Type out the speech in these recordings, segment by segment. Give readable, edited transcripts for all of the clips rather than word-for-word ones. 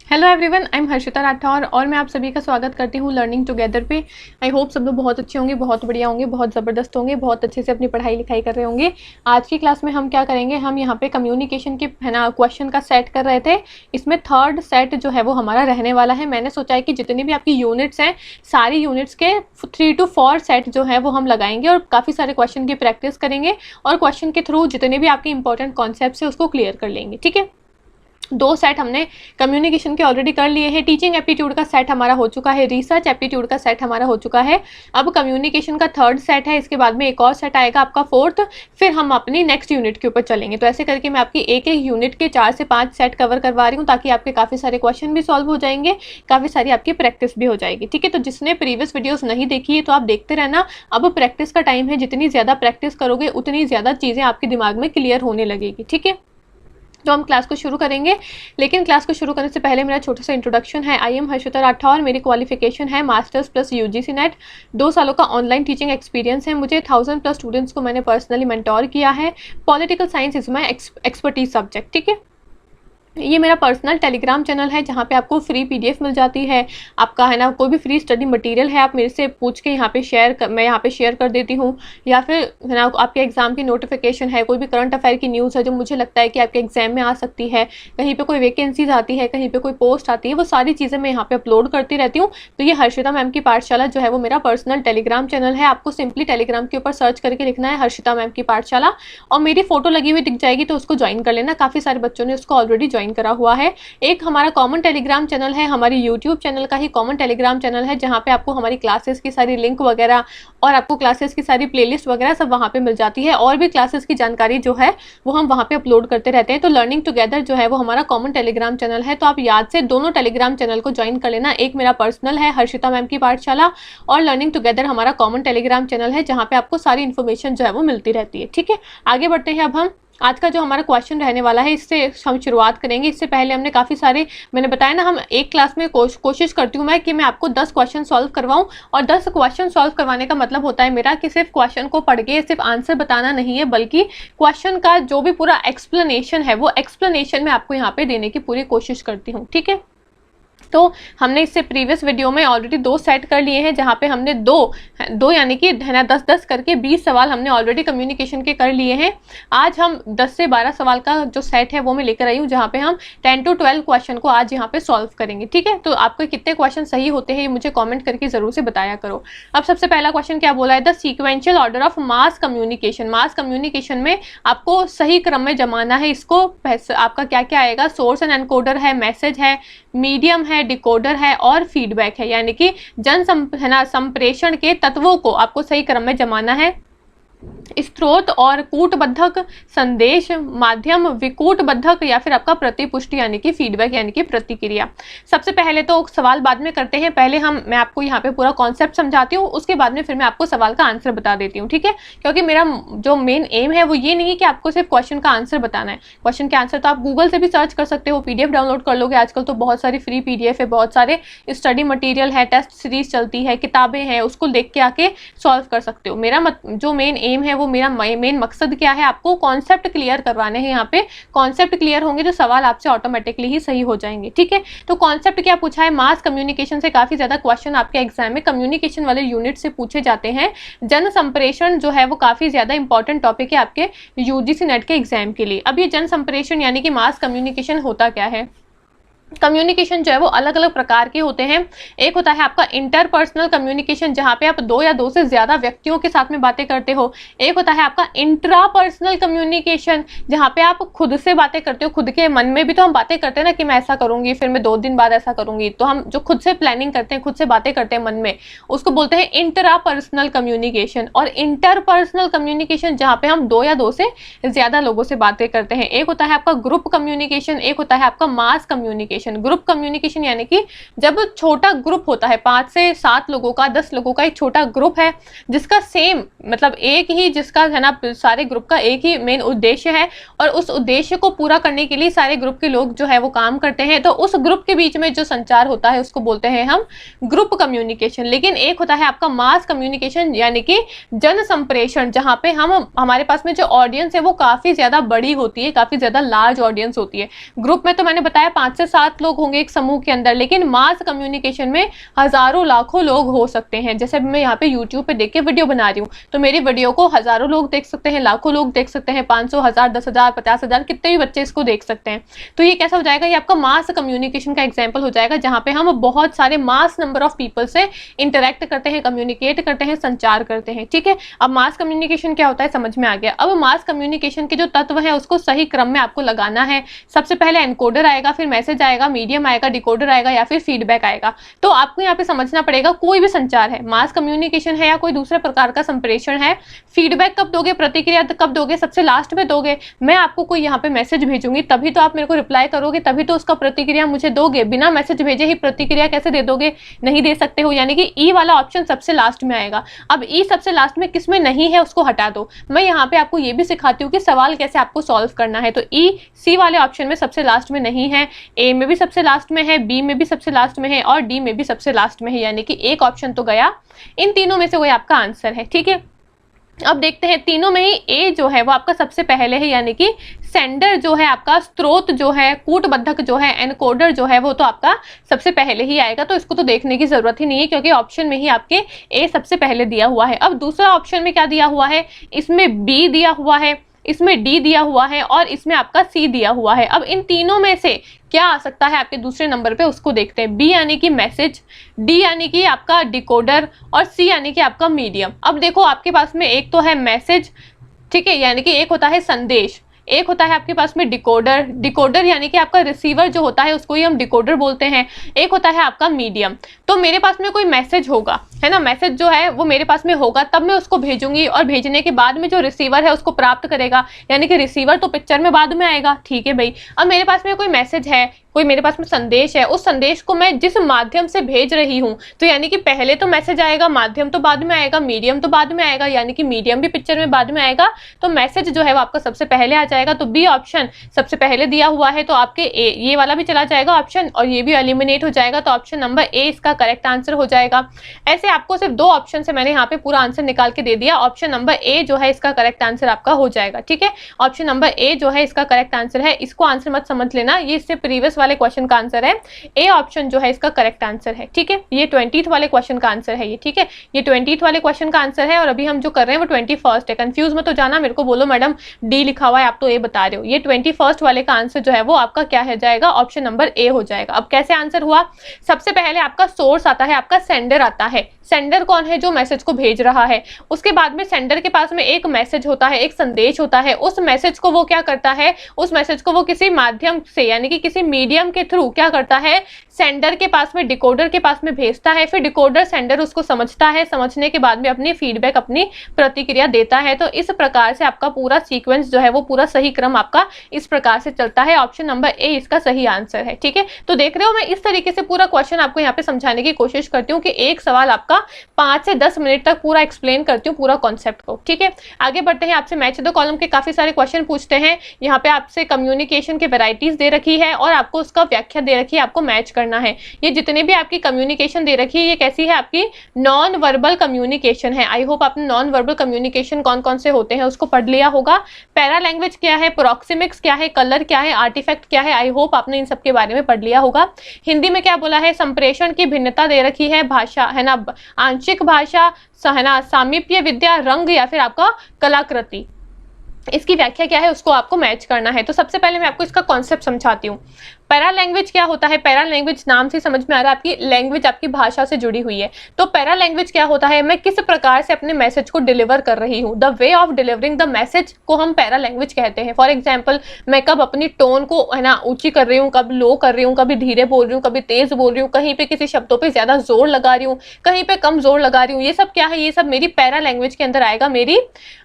Hello everyone, I am Harshita Rathore और मैं आप सभी का स्वागत करती हूँ लर्निंग टुगेदर पे। आई होप सब लोग बहुत अच्छे होंगे, बहुत बढ़िया होंगे, बहुत ज़बरदस्त होंगे, बहुत अच्छे से अपनी पढ़ाई लिखाई कर रहे होंगे। आज की क्लास में हम क्या करेंगे, हम यहाँ पे कम्युनिकेशन के है ना क्वेश्चन का सेट कर रहे थे। इसमें थर्ड सेट जो है वो हमारा रहने वाला है। मैंने सोचा है कि जितनी भी आपकी यूनिट्स हैं, सारी यूनिट्स के 3 to 4 सेट जो है वो हम लगाएंगे और काफ़ी सारे क्वेश्चन की प्रैक्टिस करेंगे और क्वेश्चन के थ्रू जितने भी आपके इंपॉर्टेंट कॉन्सेप्ट है उसको क्लियर कर लेंगे। ठीक है, 2 सेट हमने कम्युनिकेशन के ऑलरेडी कर लिए हैं। टीचिंग एप्टीट्यूड का सेट हमारा हो चुका है, रिसर्च एप्टीट्यूड का सेट हमारा हो चुका है। अब कम्युनिकेशन का थर्ड सेट है, इसके बाद में एक और सेट आएगा आपका फोर्थ, फिर हम अपनी नेक्स्ट यूनिट के ऊपर चलेंगे। तो ऐसे करके मैं आपकी एक एक यूनिट के 4 से 5 सेट कवर करवा रही हूँ ताकि आपके काफ़ी सारे क्वेश्चन भी सॉल्व हो जाएंगे, काफ़ी सारी आपकी प्रैक्टिस भी हो जाएगी। ठीक है, तो जिसने प्रीवियस वीडियोज़ नहीं देखी है तो आप देखते रहना। अब प्रैक्टिस का टाइम है, जितनी ज़्यादा प्रैक्टिस करोगे उतनी ज़्यादा चीज़ें आपके दिमाग में क्लियर होने लगेगी। ठीक है, तो हम क्लास को शुरू करेंगे, लेकिन क्लास को शुरू करने से पहले मेरा छोटा सा इंट्रोडक्शन है। आई एम हर्षिता राठौर, मेरी क्वालिफिकेशन है मास्टर्स प्लस यूजीसी नेट। 2 सालों का ऑनलाइन टीचिंग एक्सपीरियंस है मुझे। 1000+ स्टूडेंट्स को मैंने पर्सनली मेंटोर किया है। Political science is my expertise subject. ठीक है, ये मेरा पर्सनल टेलीग्राम चैनल है जहाँ पे आपको फ्री पीडीएफ मिल जाती है। आपका है ना कोई भी फ्री स्टडी मटेरियल है आप मेरे से पूछ के यहाँ पे मैं यहाँ पे शेयर कर देती हूँ, या फिर है ना आपके एग्जाम की नोटिफिकेशन है, कोई भी करंट अफेयर की न्यूज़ है जो मुझे लगता है कि आपके एग्जाम में आ सकती है, कहीं पे कोई वैकेंसीज आती है, कहीं पे कोई पोस्ट आती है, वो सारी चीज़ें मैं यहाँ पे अपलोड करती रहती हूँ। तो ये हर्षिता मैम की पाठशाला जो है वो मेरा पर्सनल टेलीग्राम चैनल है। आपको सिंपली टेलीग्राम के ऊपर सर्च करके लिखना है हर्षिता मैम की पाठशाला और मेरी फोटो लगी हुई दिख जाएगी, तो उसको ज्वाइन कर लेना। काफ़ी सारे बच्चों ने उसको ऑलरेडी ज्वाइन करा हुआ है। एक हमारा कॉमन टेलीग्राम चैनल है, हमारी यूट्यूब चैनल का ही कॉमन टेलीग्राम चैनल है, जहाँ पे आपको हमारी क्लासेस की सारी लिंक वगैरह और आपको क्लासेस की सारी प्लेलिस्ट वगैरह सब वहाँ पे मिल जाती है, और भी क्लासेस की जानकारी जो है वो हम वहाँ पे अपलोड करते रहते हैं। तो लर्निंग टुगेदर जो है वो हमारा कॉमन टेलीग्राम चैनल है, तो आप याद से दोनों टेलीग्राम चैनल को ज्वाइन कर लेना। एक मेरा पर्सनल है हर्षिता मैम की पाठशाला, और लर्निंग टुगेदर हमारा कॉमन टेलीग्राम चैनल है जहाँ पे आपको सारी इन्फॉर्मेशन जो है वो मिलती रहती है। ठीक है, आगे बढ़ते हैं। अब हम आज का जो हमारा क्वेश्चन रहने वाला है इससे हम शुरुआत करेंगे। इससे पहले हमने काफ़ी सारे, मैंने बताया ना, हम एक क्लास में कोशिश करती हूँ मैं कि मैं आपको 10 क्वेश्चन सॉल्व करवाऊँ, और 10 क्वेश्चन सॉल्व करवाने का मतलब होता है मेरा कि सिर्फ क्वेश्चन को पढ़ के सिर्फ आंसर बताना नहीं है, बल्कि क्वेश्चन का जो भी पूरा एक्सप्लेनेशन है वो एक्सप्लेनेशन मैं आपको यहाँ पे देने की पूरी कोशिश करती हूँ। ठीक है, तो हमने इससे प्रीवियस वीडियो में ऑलरेडी 2 सेट कर लिए हैं, जहाँ पे हमने दो यानी कि है ना 10-10 करके 20 सवाल हमने ऑलरेडी कम्युनिकेशन के कर लिए हैं। आज हम 10 से 12 सवाल का जो सेट है वो मैं लेकर आई हूँ, जहाँ पे हम 10 to 12 क्वेश्चन को आज यहाँ पे सॉल्व करेंगे। ठीक है, तो आपके कितने क्वेश्चन सही होते हैं ये मुझे कॉमेंट करके जरूर से बताया करो। अब सबसे पहला क्वेश्चन क्या बोला है, the sequential order of mass communication. Mass communication में आपको सही क्रम में जमाना है इसको। आपका क्या क्या आएगा, सोर्स एंड एनकोडर है, मैसेज है, मीडियम है, डिकोडर है और फीडबैक है, यानी कि संप्रेषण के तत्वों को आपको सही क्रम में जमाना है। स्रोत और कूटबद्धक, संदेश, माध्यम, विकूटबद्धक, या फिर आपका प्रतिपुष्टि यानी कि फीडबैक यानी कि प्रतिक्रिया। सबसे पहले तो सवाल बाद में करते हैं, पहले मैं आपको यहाँ पे पूरा कॉन्सेप्ट समझाती हूँ, उसके बाद में फिर मैं आपको सवाल का आंसर बता देती हूँ। ठीक है, क्योंकि मेरा जो मेन एम है वो ये नहीं है कि आपको सिर्फ क्वेश्चन का आंसर बताना है। क्वेश्चन के आंसर तो आप गूगल से भी सर्च कर सकते हो, पीडीएफ डाउनलोड कर लोगे। आजकल तो बहुत सारी फ्री पीडीएफ है, बहुत सारे स्टडी मटीरियल है, टेस्ट सीरीज चलती है, किताबें हैं, उसको देख के आके सॉल्व कर सकते हो। मेरा जो मेन एम है वो मेरा मेन मकसद क्या है, आपको कॉन्सेप्ट क्लियर करवाने हैं। यहाँ पे कॉन्सेप्ट क्लियर होंगे तो सवाल आपसे ऑटोमेटिकली ही सही हो जाएंगे। ठीक है, तो कॉन्सेप्ट क्या पूछा है, मास कम्युनिकेशन से काफी ज्यादा क्वेश्चन आपके एग्जाम में कम्युनिकेशन वाले यूनिट से पूछे जाते हैं। जन संप्रेषण जो है वो काफी ज्यादा इंपॉर्टेंट टॉपिक है आपके यूजीसी नेट के एग्जाम के लिए। अब ये जन संप्रेषण यानी कि मास कम्युनिकेशन होता क्या है। कम्युनिकेशन जो है वो अलग अलग प्रकार के होते हैं। एक होता है आपका इंटरपर्सनल कम्युनिकेशन, जहाँ पे आप 2 या 2 से ज्यादा व्यक्तियों के साथ में बातें करते हो। एक होता है आपका इंट्रापर्सनल कम्युनिकेशन, जहाँ पे आप खुद से बातें करते हो, खुद के मन में भी तो हम बातें करते हैं ना कि मैं ऐसा करूंगी, फिर मैं 2 दिन बाद ऐसा करूंगी, तो हम जो खुद से प्लानिंग करते हैं, खुद से बातें करते हैं मन में, उसको बोलते हैं इंट्रापर्सनल कम्युनिकेशन। और इंटरपर्सनल कम्युनिकेशन जहाँ पे हम 2 या 2 से ज्यादा लोगों से बातें करते हैं। एक होता है आपका ग्रुप कम्युनिकेशन, एक होता है आपका मास कम्युनिकेशन। ग्रुप कम्युनिकेशन यानी कि जब छोटा ग्रुप होता है, 5 से 7 लोगों का, 10 लोगों का एक छोटा ग्रुप है, जिसका सेम मतलब एक ही, जिसका है ना सारे ग्रुप का एक ही मेन उद्देश्य है, और उस उद्देश्य को पूरा करने के लिए सारे ग्रुप के लोग जो है वो काम करते हैं। तो उस ग्रुप के बीच में जो संचार होता है उसको बोलते हैं हम ग्रुप कम्युनिकेशन। लेकिन एक होता है आपका मास कम्युनिकेशन यानी कि जन संप्रेषण, जहाँ पे हमारे पास में जो ऑडियंस है वो काफी ज्यादा बड़ी होती है, काफी ज्यादा लार्ज ऑडियंस होती है। ग्रुप में तो मैंने बताया 5 से 7 7 लोग होंगे एक समूह के अंदर, लेकिन मास कम्युनिकेशन में हजारों लाखों लोग हो सकते हैं। जैसे मैं यहाँ पे यूट्यूब पे देख के वीडियो बना रही हूँ, तो मेरी वीडियो को हजारों लोग देख सकते हैं, लाखों लोग देख सकते हैं, 500, 1000, 10,000, 50,000, कितने भी बच्चे इसको देख सकते हैं। तो ये कैसा हो जाएगा, ये आपका मास कम्युनिकेशन का एग्जाम्पल हो जाएगा, जहाँ पे हम बहुत सारे मास नंबर ऑफ पीपल से इंटरेक्ट करते हैं, कम्युनिकेट करते हैं, संचार करते हैं। ठीक है, अब मास कम्युनिकेशन क्या होता है समझ में आ गया। अब मास कम्युनिकेशन के जो तत्व है उसको सही क्रम में आपको लगाना है। सबसे पहले एनकोडर आएगा, फिर मैसेज आएगा, मीडियम आएगा, डिकोडर आएगा या फिर फीडबैक आएगा। तो आपको यहाँ पे समझना पड़ेगा, कोई भी संचार है, मास कम्युनिकेशन है या कोई दूसरे प्रकार का संप्रेषण है, फीडबैक कब दोगे, प्रतिक्रिया कब दोगे, सबसे लास्ट में दोगे। मैं आपको कोई यहाँ पे मैसेज भेजूंगी तभी तो आप मेरे को रिप्लाई करोगे, तभी तो उसका प्रतिक्रिया मुझे दोगे। बिना मैसेज भेजे ही प्रतिक्रिया कैसे दे दोगे, नहीं दे सकते हो। यानी कि ई वाला ऑप्शन सबसे लास्ट में आएगा। अब ई सबसे लास्ट में किसमें नहीं है उसको हटा दो। मैं यहाँ पे आपको ये भी सिखाती हूँ कि सवाल कैसे आपको सॉल्व करना है। तो ई सी वाले ऑप्शन में सबसे लास्ट में नहीं है, ए में भी सबसे लास्ट में है, बी में भी सबसे लास्ट में है और डी में भी सबसे लास्ट में है। यानी कि एक ऑप्शन तो गया, इन तीनों में से कोई आपका आंसर है। ठीक है, अब देखते हैं तीनों में ही ए जो है वो आपका सबसे पहले है, यानी कि सेंडर जो है आपका, स्रोत जो है, कूटबद्धक जो है, एनकोडर जो है वो तो आपका सबसे पहले ही आएगा। तो इसको तो देखने की जरूरत ही नहीं है क्योंकि ऑप्शन में ही आपके ए सबसे पहले दिया हुआ है। अब दूसरा ऑप्शन में क्या दिया हुआ है, इसमें बी दिया हुआ है, इसमें डी दिया हुआ है और इसमें आपका सी दिया हुआ है। अब इन तीनों में से क्या आ सकता है आपके दूसरे नंबर पे, उसको देखते हैं। बी यानी कि मैसेज, डी यानी कि आपका डिकोडर और सी यानी कि आपका मीडियम। अब देखो आपके पास में एक तो है मैसेज, ठीक है, यानी कि एक होता है संदेश, एक होता है आपके पास में डिकोडर, डिकोडर यानी कि आपका रिसीवर जो होता है उसको ही हम डिकोडर बोलते हैं, एक होता है आपका मीडियम। तो मेरे पास में कोई मैसेज होगा, है ना, मैसेज जो है वो मेरे पास में होगा, तब मैं उसको भेजूंगी और भेजने के बाद में जो रिसीवर है उसको प्राप्त करेगा, यानी कि रिसीवर तो पिक्चर में बाद में आएगा। ठीक है भाई, अब मेरे पास में कोई मैसेज है, कोई मेरे पास में संदेश है, उस संदेश को मैं जिस माध्यम से भेज रही हूँ, तो यानी कि पहले तो मैसेज आएगा, माध्यम तो बाद में आएगा, मीडियम तो बाद में आएगा, यानी कि मीडियम भी पिक्चर में बाद में आएगा। तो मैसेज जो है वो आपका सबसे पहले आ जाएगा। तो बी ऑप्शन सबसे पहले दिया हुआ है, तो आपके ए ये वाला भी चला जाएगा ऑप्शन और ये भी एलिमिनेट हो जाएगा। तो ऑप्शन नंबर ए इसका करेक्ट आंसर हो जाएगा। ऐसे आपको सिर्फ दो ऑप्शन से मैंने यहाँ पे पूरा आंसर निकाल के दे दिया। ऑप्शन नंबर ए जो है इसका करेक्ट आंसर आपका हो जाएगा। ठीक है, ऑप्शन नंबर ए जो है इसका करेक्ट आंसर है। इसको आंसर मत समझ लेना, ये इससे प्रीवियस वाले क्वेश्चन का आंसर है। ए ऑप्शन जो है इसका करेक्ट आंसर है। ठीक है, ये 20th वाले क्वेश्चन का आंसर है ये। ठीक है, ये 20th वाले क्वेश्चन का आंसर है और अभी हम जो कर रहे हैं वो 21st है। कंफ्यूज मत हो जाना, मेरे को बोलो मैडम डी लिखा हुआ है, आप तो ए बता रहे हो। ये 21st वाले का आंसर जो है वो आपका क्या हो जाएगा, ऑप्शन नंबर ए हो जाएगा। अब कैसे आंसर हुआ, सबसे पहले आपका सोर्स आता है, आपका सेंडर आता है। सेंडर कौन है, जो मैसेज को भेज रहा है। उसके बाद में सेंडर के पास में एक मैसेज होता है, एक संदेश होता है। उस मैसेज को वो क्या करता है, उस मैसेज को वो किसी माध्यम से यानी कि किसी मीडियम के थ्रू क्या करता है, सेंडर के पास में, डिकोडर के पास में भेजता है। फिर डिकोडर सेंडर उसको समझता है, समझने के बाद में अपनी फीडबैक, अपनी प्रतिक्रिया देता है। तो इस प्रकार से आपका पूरा सीक्वेंस जो है वो पूरा सही क्रम आपका इस प्रकार से चलता है। ऑप्शन नंबर ए इसका सही आंसर है। ठीक है, तो देख रहे हो मैं इस तरीके से पूरा क्वेश्चन आपको यहाँ पे समझाने की कोशिश करती हूँ कि एक सवाल आपका 5 से 10 मिनट तक पूरा एक्सप्लेन करती हूँ पूरा कॉन्सेप्ट को। ठीक है, आगे बढ़ते हैं। आपसे मैच द कॉलम के काफी सारे क्वेश्चन पूछते हैं। यहाँ पे आपसे कम्युनिकेशन के वैरायटीज दे रखी है और आपको उसका व्याख्या दे रखी है, आपको मैच करना है। ये जितने भी आपकी कम्युनिकेशन दे रखी है ये कैसी है, आपकी नॉन वर्बल कम्युनिकेशन है। आई होप आपने नॉन वर्बल कम्युनिकेशन कौन कौन से होते हैं उसको पढ़ लिया होगा। पैरा लैंग्वेज क्या है, प्रोक्सिमिक्स क्या है, कलर क्या है, आर्टिफैक्ट क्या है, आई होप आपने इन सब के बारे में पढ़ लिया होगा। हिंदी में क्या बोला है, संप्रेषण की भिन्नता दे रखी है, भाषा है ना, आंशिक भाषा, है ना, सामीप्य विद्या, रंग या फिर आपका कलाकृति, इसकी व्याख्या क्या है उसको आपको मैच करना है। तो सबसे पहले मैं आपको इसका कॉन्सेप्ट समझाती हूँ। पैरा लैंग्वेज क्या होता है, पैरा लैंग्वेज नाम से समझ में आ रहा है आपकी लैंग्वेज आपकी भाषा से जुड़ी हुई है। तो पैरा लैंग्वेज क्या होता है, मैं किस प्रकार से अपने मैसेज को डिलीवर कर रही हूँ, the way of delivering the message को हम पैरा लैंग्वेज कहते हैं। फॉर एग्जाम्पल, मैं कब अपनी टोन को है ना ऊंची कर रही हूँ, कब लो कर रही हूँ, कभी धीरे बोल रही हूँ, कभी तेज बोल रही हूँ, कहीं पे किसी शब्दों पे ज्यादा जोर लगा रही हूँ, कहीं पे कम जोर लगा रही हूँ, ये सब क्या है, ये सब मेरी पैरा लैंग्वेज के अंदर आएगा। मेरी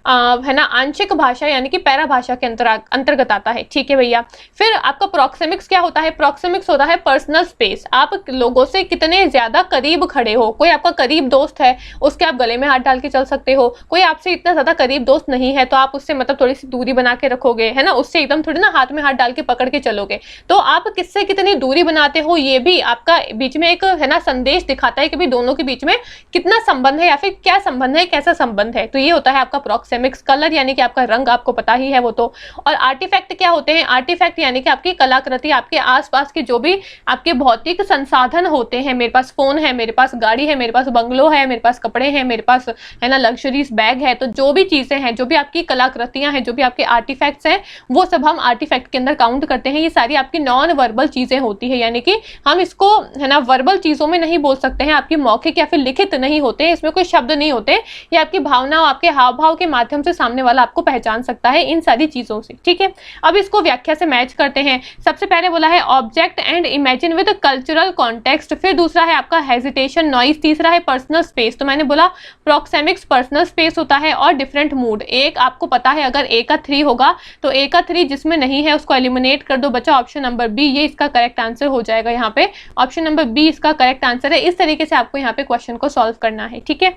है ना आंशिक भाषा यानी कि पैरा भाषा के अंतर्गत आता है। ठीक है भैया, फिर आपका प्रोक्सेमिक्स क्या होता है, प्रोक्सेमिक्स होता है पर्सनल स्पेस, आप लोगों से कितने ज्यादा करीब खड़े हो। कोई आपका करीब दोस्त है, उसके आप गले में हाथ डाल के चल सकते हो। कोई आपसे इतना ज्यादा करीब दोस्त नहीं है तो आप उससे मतलब थोड़ी सी दूरी बना के रखोगे, है ना, उससे एकदम थोड़ी ना हाथ में हाथ डाल के पकड़ के चलोगे। तो आप किससे कितनी दूरी बनाते हो, ये भी आपका बीच में एक है ना संदेश दिखाता है कि भी दोनों के बीच में कितना संबंध है या फिर क्या संबंध है, कैसा संबंध है। तो ये होता है आपका प्रोक्सेमिक्स। कलर यानी कि आपका रंग, आपको पता ही है वो तो। और आर्टिफैक्ट क्या होते हैं, आर्टिफैक्ट यानी कि आपकी कलाकृति, आपके आसपास के जो भी आपके भौतिक संसाधन होते हैं, मेरे पास फोन है, मेरे पास गाड़ी है, मेरे पास बंगलो है, मेरे पास कपड़े हैं, मेरे पास है ना लग्जरीज बैग है, तो जो भी चीजें हैं, जो भी आपकी कलाकृतियां हैं, जो भी आपके आर्टिफैक्ट्स हैं, वो सब हम आर्टिफैक्ट के अंदर काउंट करते हैं। ये सारी आपकी नॉन वर्बल चीजें होती है, यानी कि हम इसको है ना वर्बल चीजों में नहीं बोल सकते हैं, आपकी मौखिक या फिर लिखित नहीं होते, इसमें कोई शब्द नहीं होते, ये आपकी भावना, आपके हाव भाव के माध्यम से सामने वाला आपको पहचान सकता है इन सारी चीजों से। ठीक है, अब इसको व्याख्या से मैच करते हैं। सबसे पहले बोला है object and imagine with cultural context, फिर दूसरा है आपका हेजिटेशन, नॉइज, तीसरा है पर्सनल स्पेस। तो मैंने बोला प्रोक्सेमिक्स पर्सनल स्पेस होता है और डिफरेंट मूड। एक आपको पता है अगर ए का 3 होगा तो ए का 3 जिसमें नहीं है उसको एलिमिनेट कर दो बच्चा, ऑप्शन नंबर बी ये इसका करेक्ट आंसर हो जाएगा। यहाँ पे ऑप्शन नंबर बी इसका करेक्ट आंसर है। इस तरीके से आपको यहाँ पे क्वेश्चन को सॉल्व करना है। ठीक है,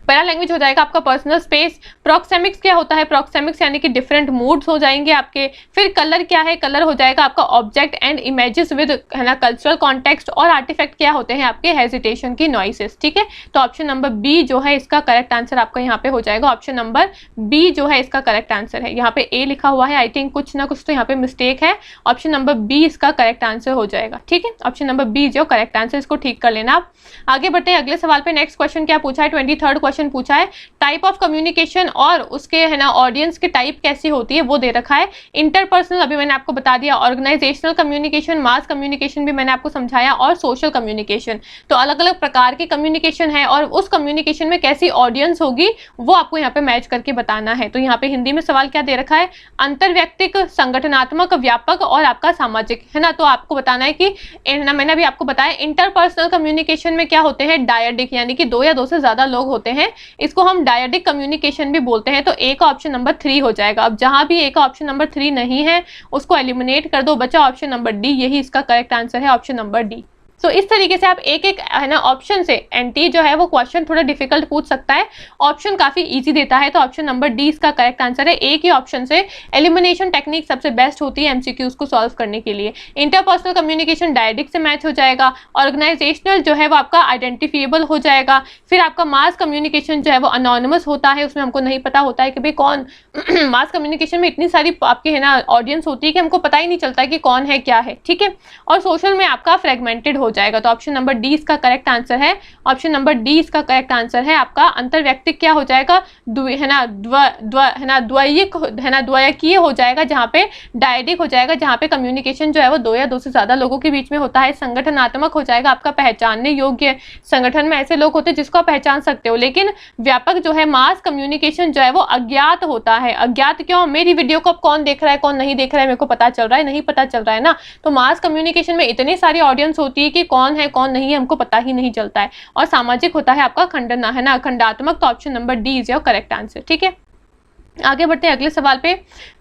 पहला लैंग्वेज हो जाएगा आपका पर्सनल स्पेस। प्रोक्सेमिक्स क्या होता है? प्रोक्सेमिक्स यानी कि डिफरेंट मूड्स हो जाएंगे आपके। फिर कलर क्या है? कलर हो जाएगा आपका ऑब्जेक्ट एंड इमेजेस विद है ना कल्चरल कॉन्टेक्स्ट। और आर्टिफैक्ट क्या होते हैं आपके? हेजिटेशन की नॉइसेस। ठीक है, तो ऑप्शन नंबर बी जो है इसका करेक्ट आंसर आपका यहाँ पे हो जाएगा। ऑप्शन नंबर बी जो है इसका करेक्ट आंसर है। यहाँ पे ए लिखा हुआ है, आई थिंक कुछ ना कुछ तो यहाँ पे मिस्टेक है। ऑप्शन नंबर बी इसका करेक्ट आंसर हो जाएगा। ठीक है, ऑप्शन नंबर बी जो करेक्ट आंसर, इसको ठीक कर लेना आप। आगे बढ़ते हैं अगले सवाल पे। नेक्स्ट क्वेश्चन क्या पूछा है? 23rd क्वेश्चन पूछा है टाइप ऑफ कम्युनिकेशन और उसके है ना ऑडियंस की टाइप कैसी होती है वो दे रखा है। इंटरपर्सनल अभी मैंने आपको बता दिया, ऑर्गेनाइजेशनल कम्युनिकेशन, मास कम्युनिकेशन भी मैंने आपको समझाया, और सोशल कम्युनिकेशन। तो अलग अलग प्रकार की कम्युनिकेशन है और उस कम्युनिकेशन में कैसी ऑडियंस होगी वो आपको यहाँ पे मैच करके बताना है। तो यहाँ पे हिंदी में सवाल क्या दे रखा है? अंतरव्यक्तिक, संगठनात्मक, व्यापक और आपका सामाजिक, है ना। तो आपको बताना है कि मैंने अभी आपको बताया इंटरपर्सनल कम्युनिकेशन में क्या होते हैं? डायडिक, यानी कि 2 या 2 से ज्यादा लोग होते हैं, इसको हम डायडिक कम्युनिकेशन भी बोलते हैं। तो ए का ऑप्शन नंबर 3 हो जाएगा। अब जहां भी ए का ऑप्शन नंबर 3 नहीं है उसको एलिमिनेट कर दो बच्चा, ऑप्शन नंबर डी यही इसका करेक्ट आंसर है, ऑप्शन नंबर डी। तो इस तरीके से आप एक एक है ना ऑप्शन से एनटी जो है वो क्वेश्चन थोड़ा डिफिकल्ट पूछ सकता है, ऑप्शन काफी इजी देता है। तो ऑप्शन नंबर डी इसका करेक्ट आंसर है। एक ही ऑप्शन से एलिमिनेशन टेक्निक सबसे बेस्ट होती है एमसीक्यूज को सॉल्व करने के लिए। इंटरपर्सनल कम्युनिकेशन डायडिक से मैच हो जाएगा, ऑर्गेनाइजेशनल जो है वो आपका आइडेंटिफिएबल हो जाएगा, फिर आपका मास कम्युनिकेशन जो है वो अनोनिमस होता है, उसमें हमको नहीं पता होता है कि भाई कौन मास कम्युनिकेशन में इतनी सारी आपकी है ना ऑडियंस होती है कि हमको पता ही नहीं चलता कि कौन है क्या है। ठीक है, और सोशल में आपका फ्रेगमेंटेड हो जाएगा। तो ऑप्शन नंबर डी इसका करेक्ट आंसर है। ऑप्शन नंबर डी इसका करेक्ट आंसर है। आपका अंतर्व्यक्तिक क्या हो जाएगा? द्वयकीय हो जाएगा, जहां पे डायडिक हो जाएगा, जहां पे कम्युनिकेशन जो है वो 2 या 2 से ज्यादा लोगों के बीच में होता है। संगठनात्मक हो जाएगा आपका पहचानने योग्य, संगठन में ऐसे लोग होते हैं जिसको आप पहचान सकते हो। लेकिन व्यापक जो है मास कम्युनिकेशन जो है वो अज्ञात होता है। अज्ञात क्यों? मेरी वीडियो को अब कौन देख रहा है कौन नहीं देख रहा है मेरे को पता चल रहा है, नहीं पता चल रहा है ना। तो मास कम्युनिकेशन में इतनी सारी ऑडियंस होती है कि कौन है कौन नहीं है हमको पता ही नहीं चलता है। और सामाजिक होता है आपका खंडन है ना खंडात्मक। तो option number D is your correct answer. ठीक है, आगे बढ़ते हैं अगले सवाल पे।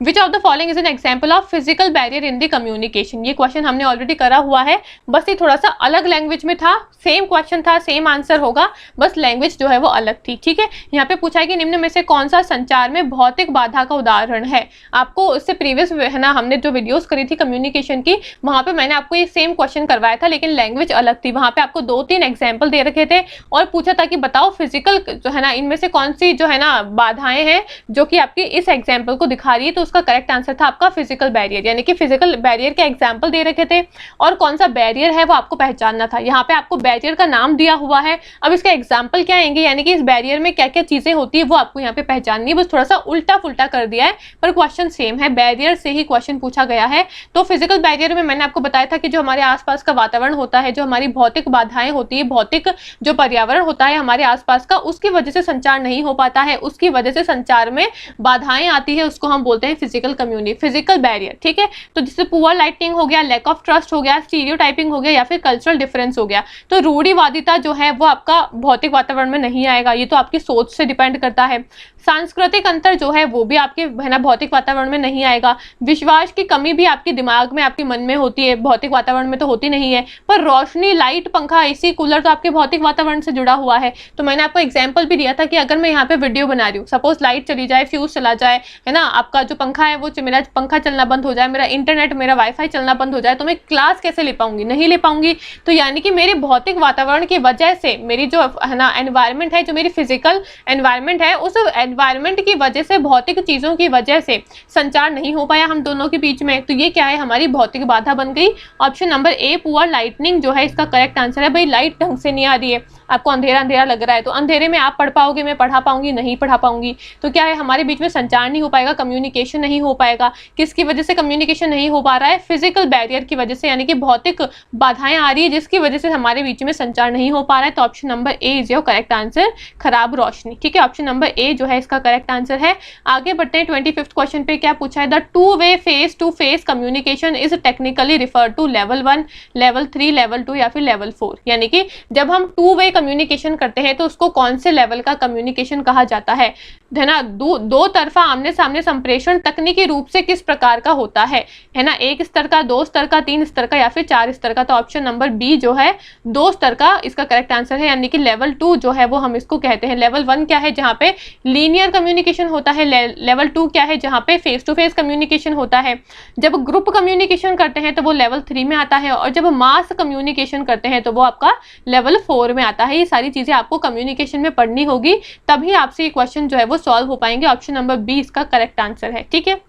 Which of the following is an example of physical barrier in the communication. ये क्वेश्चन हमने ऑलरेडी करा हुआ है, बस ये थोड़ा सा अलग लैंग्वेज में था। सेम क्वेश्चन था, सेम आंसर होगा, बस लैंग्वेज जो है वो अलग थी। ठीक है, यहाँ पे पूछा है कि निम्न में से कौन सा संचार में भौतिक बाधा का उदाहरण है। आपको इससे प्रीवियस है ना हमने जो वीडियोस करी थी कम्युनिकेशन की, वहां पे मैंने आपको ये सेम क्वेश्चन करवाया था, लेकिन लैंग्वेज अलग थी। वहां पे आपको 2-3 एग्जाम्पल दे रखे थे और पूछा था कि बताओ फिजिकल जो है ना इनमें से कौन सी जो है ना बाधाएं हैं जो कि आपकी इस एग्जाम्पल को दिखा रही है। तो उसका करेक्ट आंसर था आपका फिजिकल बैरियर, यानी कि फिजिकल बैरियर के एग्जाम्पल दे रखे थे और कौन सा बैरियर है वो आपको पहचानना था। यहाँ पे आपको बैरियर का नाम दिया हुआ है, अब इसका एग्जाम्पल क्या आएंगे, यानी कि इस बैरियर में क्या क्या चीजें होती है वो आपको यहाँ पे पहचाननी है। बस थोड़ा सा उल्टा फुल्टा कर दिया है पर क्वेश्चन सेम है, बैरियर से ही क्वेश्चन पूछा गया है। तो फिजिकल बैरियर में मैंने आपको बताया था कि जो हमारे आसपास का वातावरण होता है, जो हमारी भौतिक बाधाएं होती है, भौतिक जो पर्यावरण होता है हमारे आसपास का, उसकी वजह से संचार नहीं हो पाता है, उसकी वजह से संचार में बाधाएं आती है, उसको हम बोलते हैं फिजिकल बैरियर। ठीक है, तो जिससे पुअर लाइटिंग हो गया, लैक ऑफ ट्रस्ट हो गया, स्टीरियोटाइपिंग हो गया या फिर कल्चरल डिफरेंस हो गया। तो रूढ़िवादिता जो है वो आपका भौतिक वातावरण में नहीं आएगा, ये तो आपकी सोच से डिपेंड करता है। सांस्कृतिक अंतर जो है वो भी आपके है ना भौतिक वातावरण में नहीं आएगा। विश्वास की कमी भी आपके दिमाग में आपके मन में होती है, भौतिक वातावरण में तो होती नहीं है। पर रोशनी, लाइट, पंखा, एसी, कूलर तो आपके भौतिक वातावरण से जुड़ा हुआ है। तो मैंने आपको एग्जाम्पल भी दिया था कि अगर मैं यहाँ पे वीडियो बना रही हूँ, सपोज लाइट चली जाए, फ्यूज फ्यूज चला जाए, है ना, आपका जो पंखा है वो मेरा पंखा चलना बंद हो जाए, मेरा इंटरनेट, मेरा वाईफाई चलना बंद हो जाए, तो मैं क्लास कैसे ले पाऊंगी? नहीं ले पाऊंगी। तो यानी कि मेरे भौतिक वातावरण की वजह से, मेरी जो है ना एनवायरनमेंट है, जो मेरी फिजिकल एनवायरनमेंट है, उस एनवायरनमेंट की वजह से, भौतिक चीजों की वजह से संचार नहीं हो पाया हम दोनों के बीच में, तो ये क्या है, हमारी भौतिक बाधा बन गई। Option number a poor lightning जो है इसका करेक्ट आंसर है। भाई लाइट ढंग से नहीं आ रही है, आपको अंधेरा अंधेरा लग रहा है, तो अंधेरे में आप पढ़ पाओगे, मैं पढ़ा पाऊंगी? नहीं पढ़ा पाऊंगी। तो क्या है, हमारे बीच में संचार नहीं हो पाएगा, कम्युनिकेशन नहीं हो पाएगा। किसकी वजह से कम्युनिकेशन नहीं हो पा रहा है? फिजिकल बैरियर की वजह से, यानी कि भौतिक बाधाएं आ रही है जिसकी वजह से हमारे बीच में संचार नहीं हो पा रहा है। तो option number A is your correct answer, खराब रोशनी। ठीक है, ऑप्शन नंबर ए जो है इसका करेक्ट आंसर है। आगे बढ़ते हैं 25th क्वेश्चन पे। क्या पूछा है? The two way face to face communication is technically refer to level 1, level 3, level 2 या फिर लेवल 4। यानी कि जब हम टू वे कम्युनिकेशन करते हैं तो उसको कौन से लेवल का कम्युनिकेशन कहा जाता है ना? दो तरफा आमने सामने संप्रेषण तकनीकी रूप से किस प्रकार का होता है ना? 1 स्तर का, 2 स्तर का, 3 स्तर का या फिर 4 स्तर का? तो ऑप्शन नंबर बी जो है 2 स्तर का इसका करेक्ट आंसर है। यानी कि लेवल 2 जो है वो हम इसको कहते हैं। लेवल 1 क्या है? जहाँ पे लीनियर कम्युनिकेशन होता है। लेवल 2 क्या है? जहाँ पे फेस टू फेस कम्युनिकेशन होता है। जब ग्रुप कम्युनिकेशन करते हैं तो वो लेवल 3 में आता है, और जब मास कम्युनिकेशन करते हैं तो वो आपका लेवल 4 में आता है। ये सारी चीजें आपको कम्युनिकेशन में पढ़नी होगी, तभी आपसे ये क्वेश्चन जो है वो सॉल्व हो पाएंगे। ऑप्शन नंबर बी इसका करेक्ट आंसर है। ठीक है,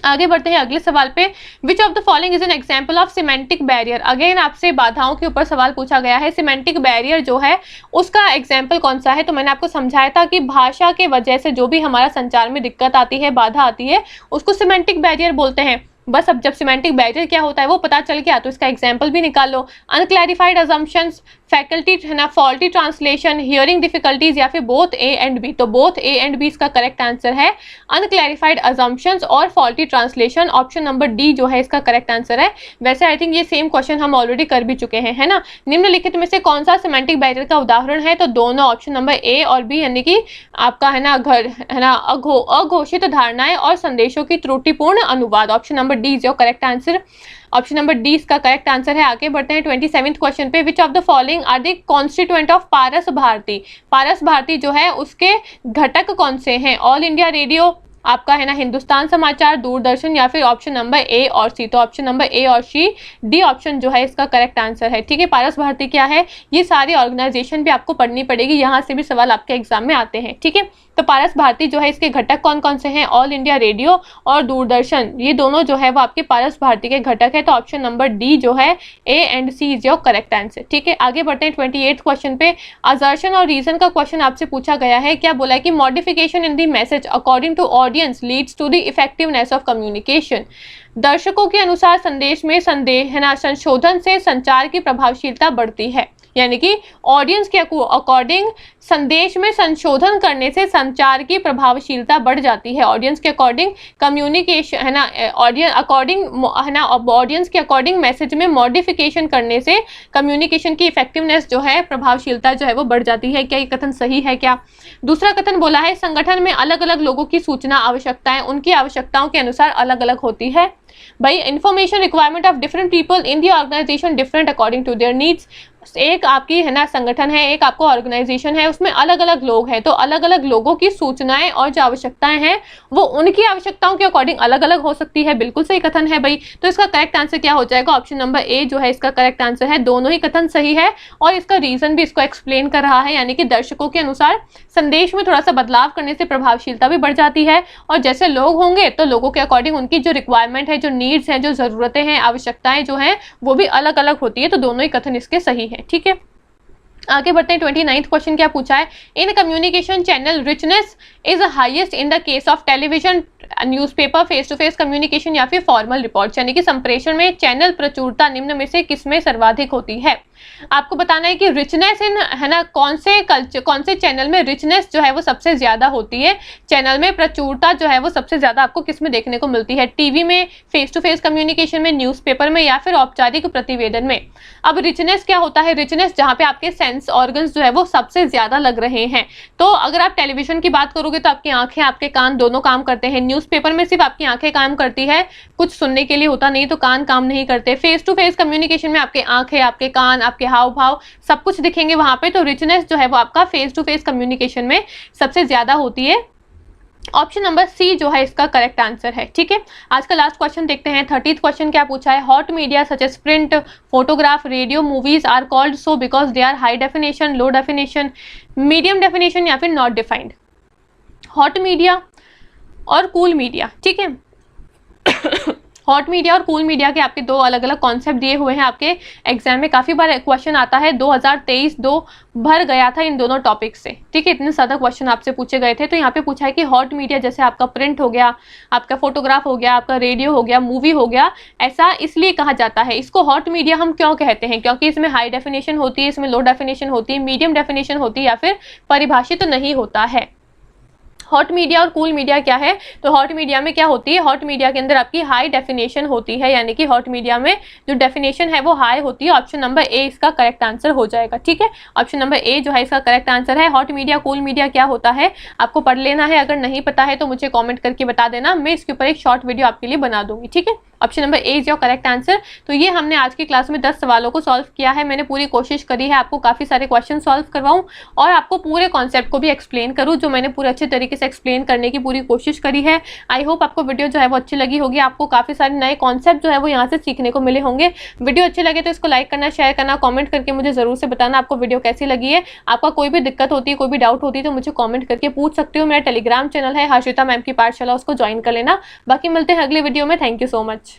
आगे बढ़ते हैं अगले सवाल पे। Which of the following is an example of semantic barrier. Again आपसे बाधाओं के ऊपर सवाल पूछा गया है। सिमेंटिक बैरियर जो है उसका एग्जाम्पल कौन सा है? तो मैंने आपको समझाया था कि भाषा के वजह से जो भी हमारा संचार में दिक्कत आती है, बाधा आती है, उसको सिमेंटिक बैरियर बोलते हैं। बस अब जब सिमेंटिक बैरियर क्या होता है वो पता चल गया, तो इसका एग्जाम्पल भी निकाल लो। अनक्लैरिफाइड अजम्पशंस, फैकल्टी है ना, फॉल्टी ट्रांसलेशन, हियरिंग डिफिकल्टीज या फिर बोथ ए एंड बी। तो बोथ ए एंड बी इसका करेक्ट आंसर है। अनक्लैरिफाइड अजम्पशंस और faulty translation, option number D जो है इसका करेक्ट आंसर है। वैसे आई थिंक ये सेम क्वेश्चन हम ऑलरेडी कर भी चुके हैं, है ना। निम्नलिखित में से कौन सा सिमेंटिक बैरियर का उदाहरण है? तो दोनों, ऑप्शन नंबर ए और बी, यानी कि आपका है ना घर है ना अघोषित धारणाएं और संदेशों की त्रुटिपूर्ण अनुवाद। Option number D is your correct answer. Option number D इसका करेक्ट आंसर है। आगे बढ़ते हैं 27th क्वेश्चन पे। Which of the following are the constituent of Prasar Bharati. Prasar Bharati जो है उसके घटक कौन से हैं? ऑल इंडिया रेडियो, आपका है ना हिंदुस्तान समाचार, दूरदर्शन या फिर ऑप्शन नंबर ए और सी। तो ऑप्शन नंबर ए और सी, डी ऑप्शन जो है इसका करेक्ट आंसर है। ठीक है, पारस भारती क्या है? ये सारी ऑर्गेनाइजेशन भी आपको पढ़नी पड़ेगी, यहाँ से भी सवाल आपके एग्जाम में आते हैं। ठीक है, तो पारस भारती जो है इसके घटक कौन कौन से हैं? ऑल इंडिया रेडियो और दूरदर्शन, ये दोनों जो है वो आपके पारस भारती के घटक है। तो ऑप्शन नंबर डी जो है A and C is your correct answer. ठीक है, आगे बढ़ते हैं 28th क्वेश्चन पे। असर्शन और रीजन का क्वेश्चन आपसे पूछा गया है। क्या बोला है कि modification in the message according to audience leads to the effectiveness of communication. दर्शकों के अनुसार संदेश में संशोधन से संचार की प्रभावशीलता बढ़ती है। यानी कि ऑडियंस के अकॉर्डिंग संदेश में संशोधन करने से संचार की प्रभावशीलता बढ़ जाती है। ऑडियंस के अकॉर्डिंग कम्युनिकेशन है ना, ऑडियंस अकॉर्डिंग है ना, ऑडियंस के अकॉर्डिंग मैसेज में मॉडिफिकेशन करने से कम्युनिकेशन की इफेक्टिवनेस जो है, प्रभावशीलता जो है वो बढ़ जाती है। क्या ये कथन सही है क्या? दूसरा कथन बोला है संगठन में अलग अलग लोगों की सूचना आवश्यकताएं उनकी आवश्यकताओं के अनुसार अलग अलग होती है। भाई information requirement of different people in the organization different according to their needs. एक आपकी है ना संगठन है, एक आपको ऑर्गेनाइजेशन है, उसमें अलग अलग लोग हैं, तो अलग अलग लोगों की सूचनाएं और जो आवश्यकताएं हैं वो उनकी आवश्यकताओं के अकॉर्डिंग अलग अलग हो सकती है। बिल्कुल सही कथन है भाई। तो इसका करेक्ट आंसर क्या हो जाएगा? ऑप्शन नंबर ए जो है इसका करेक्ट आंसर है। दोनों ही कथन सही है और इसका रीजन भी इसको एक्सप्लेन कर रहा है। यानी कि दर्शकों के अनुसार संदेश में थोड़ा सा बदलाव करने से प्रभावशीलता भी बढ़ जाती है, और जैसे लोग होंगे तो लोगों के अकॉर्डिंग उनकी जो रिक्वायरमेंट है, जो नीड्स हैं, जो जरूरतें हैं, आवश्यकताएं जो हैं वो भी अलग अलग होती है। तो दोनों ही कथन इसके सही है। ठीक है, आगे बढ़ते हैं 29th क्वेश्चन। क्या पूछा है? In communication channel richness is highest in the case of television, newspaper, face to face communication या फिर फॉर्मल रिपोर्ट। यानी कि संप्रेषण में चैनल प्रचुरता निम्न में से किसमें सर्वाधिक होती है? आपको बताना है कि रिचनेस इन है ना कौन से चैनल में रिचनेस जो है वो सबसे ज्यादा होती है। चैनल में प्रचुरता जो है वो सबसे ज्यादा आपको किस में देखने को मिलती है? टीवी में, फेस टू फेस कम्युनिकेशन में, न्यूज़पेपर में या फिर औपचारिक प्रतिवेदन में। अब रिचनेस क्या होता है? रिचनेस जहाँ पे आपके सेंस ऑर्गन्स जो है वो सबसे ज्यादा लग रहे हैं। तो अगर आप टेलीविजन की बात करोगे तो आपकी आंखें, आपके कान दोनों काम करते हैं। न्यूज़पेपर में सिर्फ आपकी आंखें काम करती है, कुछ सुनने के लिए होता नहीं, तो कान काम नहीं करते। फेस टू फेस कम्युनिकेशन में आपके आंखें, आपके कान, आपके हाव भाव सब कुछ दिखेंगे वहां पे। तो रिचनेस जो है वो आपका फेस टू फेस कम्युनिकेशन में सबसे ज्यादा होती है। ऑप्शन नंबर सी जो है इसका करेक्ट आंसर है। ठीक है, आज का लास्ट क्वेश्चन देखते हैं। 30th क्वेश्चन क्या पूछा है, hot media such as print, photograph, radio, movies are called so because they are high definition, low definition, medium definition या फिर नॉट डिफाइंड। हॉट मीडिया और कूल मीडिया, ठीक है हॉट मीडिया और कूल मीडिया के आपके दो अलग अलग कॉन्सेप्ट दिए हुए हैं। आपके एग्जाम में काफी बार क्वेश्चन आता है, 2023 दो भर गया था इन दोनों टॉपिक से। ठीक है, इतने ज्यादा क्वेश्चन आपसे पूछे गए थे। तो यहाँ पे पूछा है कि हॉट मीडिया जैसे आपका प्रिंट हो गया, आपका फोटोग्राफ हो गया, आपका रेडियो हो गया, मूवी हो गया, ऐसा इसलिए कहा जाता है। इसको हॉट मीडिया हम क्यों कहते हैं, क्योंकि इसमें हाई डेफिनेशन होती है, इसमें लो डेफिनेशन होती है, मीडियम डेफिनेशन होती है या फिर परिभाषित नहीं होता है। हॉट मीडिया और कूल मीडिया क्या है, तो हॉट मीडिया में क्या होती है, हॉट मीडिया के अंदर आपकी हाई डेफिनेशन होती है, यानी कि हॉट मीडिया में जो डेफिनेशन है वो हाई होती है। ऑप्शन नंबर ए इसका करेक्ट आंसर हो जाएगा। ठीक है, ऑप्शन नंबर ए जो है इसका करेक्ट आंसर है। हॉट मीडिया कूल मीडिया क्या होता है आपको पढ़ लेना है, अगर नहीं पता है तो मुझे कॉमेंट करके बता देना, मैं इसके ऊपर एक शॉर्ट वीडियो आपके लिए बना दूंगी। ठीक है, option number A is your correct answer. तो ये हमने आज की क्लास में 10 सवालों को सॉल्व किया है। मैंने पूरी कोशिश करी है आपको काफी सारे क्वेश्चन सॉल्व करवाऊं और आपको पूरे कॉन्सेप्ट को भी एक्सप्लेन करूं, जो मैंने पूरे अच्छे तरीके से एक्सप्लेन करने की पूरी कोशिश करी है। आई होप आपको वीडियो जो है वो अच्छी लगी होगी, आपको काफी सारे नए कॉन्सेप्ट जो है वो यहाँ से सीखने को मिले होंगे। वीडियो अच्छे लगे तो इसको लाइक करना, शेयर करना, कॉमेंट करके मुझे जरूर से बताना आपको वीडियो कैसी लगी है। आपका कोई भी दिक्कत होती है, कोई भी डाउट होती है तो मुझे कॉमेंट करके पूछ सकते हो। मेरा टेलीग्राम चैनल है हर्षिता मैम की पाठशाला, उसको ज्वाइन कर लेना। बाकी मिलते हैं अगले वीडियो में। Thank you so much.